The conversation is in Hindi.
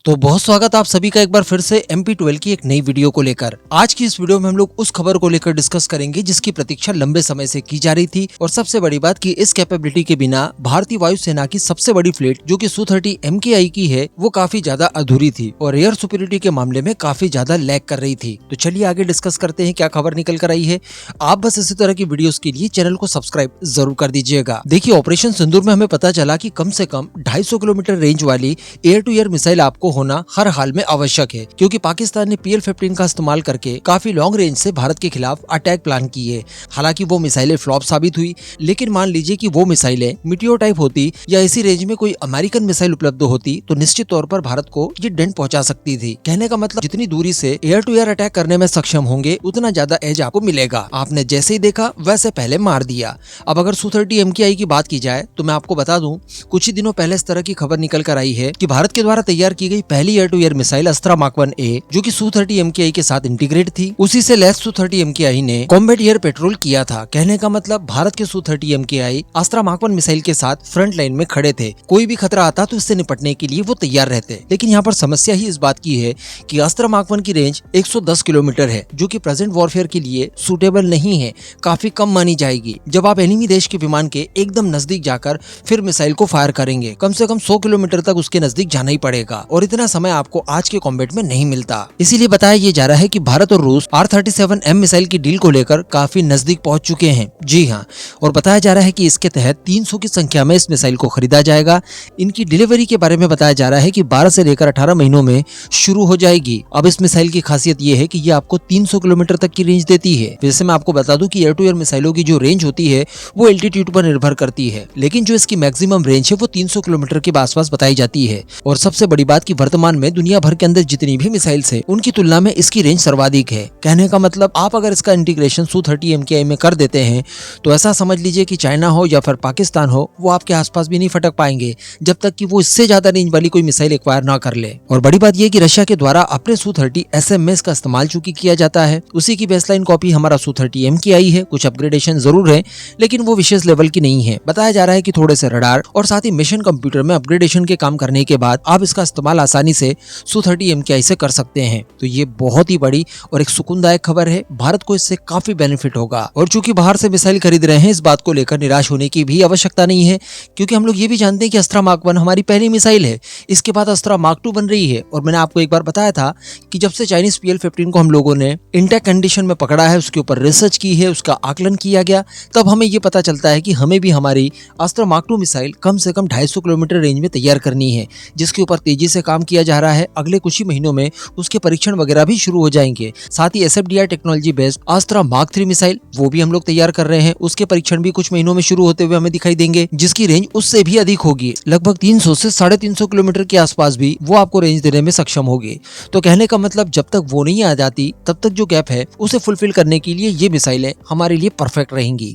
तो बहुत स्वागत आप सभी का एक बार फिर से MP12 की एक नई वीडियो को लेकर। आज की इस वीडियो में हम लोग उस खबर को लेकर डिस्कस करेंगे जिसकी प्रतीक्षा लंबे समय से की जा रही थी और सबसे बड़ी बात कि इस कैपेबिलिटी के बिना भारतीय वायुसेना की सबसे बड़ी फ्लीट जो कि Su-30 MKI की है वो काफी ज्यादा अधूरी थी और एयर सुपीरियरिटी के मामले में काफी ज्यादा लैग कर रही थी। तो चलिए आगे डिस्कस करते हैं क्या खबर निकल कर आई है। आप बस इसी तरह की वीडियोस के लिए चैनल को सब्सक्राइब जरूर कर दीजिएगा। देखिए ऑपरेशन सिंदूर में हमें पता चला कि कम से कम 250 किलोमीटर रेंज वाली एयर टू एयर मिसाइल आपको होना हर हाल में आवश्यक है, क्योंकि पाकिस्तान ने PL-15 का इस्तेमाल करके काफी लॉन्ग रेंज से भारत के खिलाफ अटैक प्लान किए। हालांकि वो मिसाइलें फ्लॉप साबित हुई, लेकिन मान लीजिए कि वो मिसाइलें मीटियोर टाइप होती या इसी रेंज में कोई अमेरिकन मिसाइल उपलब्ध होती तो निश्चित तौर पर भारत को ये डेंट पहुंचा सकती थी। कहने का मतलब जितनी दूरी से एयर टू एयर अटैक करने में सक्षम होंगे उतना ज्यादा एज आपको मिलेगा। आपने जैसे ही देखा वैसे पहले मार दिया। अब अगर Su-30 MKI की बात की जाए तो मैं आपको बता दूं, कुछ ही दिनों पहले इस तरह की खबर निकल कर आई है कि भारत के द्वारा तैयार की गई पहली air to air missile Astra mark 1A जो कि Su-30 MKI के साथ इंटीग्रेट थी, उसी से लैस Su-30 MKI ने कॉम्बैट एयर पेट्रोल किया था। कहने का मतलब भारत के Su-30 MKI अस्त्रा मार्क 1 मिसाइल के साथ फ्रंट लाइन में खड़े थे। कोई भी खतरा आता तो इससे निपटने के लिए वो तैयार रहते। लेकिन यहाँ पर समस्या ही इस बात की है कि अस्त्रा मार्क 1 की रेंज 110 किलोमीटर है, जो कि प्रेजेंट वॉरफेयर के लिए सूटेबल नहीं है, काफी कम मानी जाएगी। जब आप एनिमी देश के विमान के एकदम नजदीक जाकर फिर मिसाइल को फायर करेंगे, कम से कम 100 किलोमीटर तक उसके नजदीक जाना ही पड़ेगा और इतना समय आपको आज के कॉम्बैट में नहीं मिलता। इसीलिए बताया ये जा रहा है कि भारत और रूस R-37M मिसाइल की डील को लेकर काफी नजदीक पहुंच चुके हैं। जी हाँ, और बताया जा रहा है कि इसके तहत 300 की संख्या में इस मिसाइल को खरीदा जाएगा। इनकी डिलीवरी के बारे में बताया जा रहा है कि 12 से लेकर 18 महीनों में शुरू हो जाएगी। अब इस मिसाइल की खासियत ये है कि ये आपको 300 किलोमीटर तक की रेंज देती है। वैसे मैं आपको बता दूं कि एयर टू एयर मिसाइलों की जो रेंज होती है वो एल्टीट्यूड पर निर्भर करती है, लेकिन जो इसकी मैक्सिमम रेंज है वो 300 किलोमीटर के आसपास बताई जाती है। और सबसे बड़ी बात कि वर्तमान में दुनिया भर के अंदर जितनी भी मिसाइल्स है उनकी तुलना में इसकी रेंज सर्वाधिक है। कहने का मतलब आप अगर इसका इंटीग्रेशन Su-30 MKI में कर देते हैं तो ऐसा समझ लीजिए कि चाइना हो या फिर पाकिस्तान हो, वो आपके आसपास भी नहीं फटक पाएंगे जब तक कि वो इससे ज्यादा रेंज वाली कोई मिसाइल एक्वायर ना कर ले। और बड़ी बात यह कि रशिया के द्वारा अपने Su-30 SMS का इस्तेमाल चूंकि किया जाता है, उसी की बेसलाइन कॉपी हमारा Su-30 MKI है। कुछ अपग्रेडेशन जरूर है, लेकिन वो विशेष लेवल की नहीं है। बताया जा रहा है कि थोड़े से रडार और साथ ही मिशन कंप्यूटर में अपग्रेडेशन के काम करने के बाद आप इसका इस्तेमाल आसानी से Su-30 MKI से कर सकते हैं। तो ये बहुत ही बड़ी और एक सुकूनदायक खबर है। भारत को इससे काफी बेनिफिट होगा। और चूंकि बाहर से मिसाइल खरीद रहे हैं, इस बात को लेकर निराश होने की भी आवश्यकता नहीं है, क्योंकि हम लोग ये भी जानते हैं कि अस्त्रा मार्क 1 हमारी पहली मिसाइल है। इसके बाद अस्त्रा मार्क 2 बन रही है। और मैंने आपको एक बार बताया था कि जब से चाइनीज PL-15 को हम लोगों ने इंटैक्ट कंडीशन में पकड़ा है, उसके ऊपर रिसर्च की है, उसका आकलन किया गया, तब हमें ये पता चलता है कि हमें भी हमारी अस्त्रा मार्क 2 मिसाइल कम से कम 250 किलोमीटर रेंज में तैयार करनी है, जिसके ऊपर तेजी से काम किया जा रहा है। अगले कुछ ही महीनों में उसके परीक्षण वगैरह भी शुरू हो जाएंगे। साथ ही SFDR technology based अस्त्रा mark 3 missile वो भी हम लोग तैयार कर रहे हैं। उसके परीक्षण भी कुछ महीनों में शुरू होते हुए हमें दिखाई देंगे, जिसकी रेंज उससे भी अधिक होगी। लगभग 300 से 350 किलोमीटर के आसपास भी वो आपको रेंज देने में सक्षम होगी। तो कहने का मतलब जब तक वो नहीं आ जाती तब तक जो गैप है उसे फुलफिल करने के लिए ये मिसाइलें हमारे लिए परफेक्ट रहेंगी।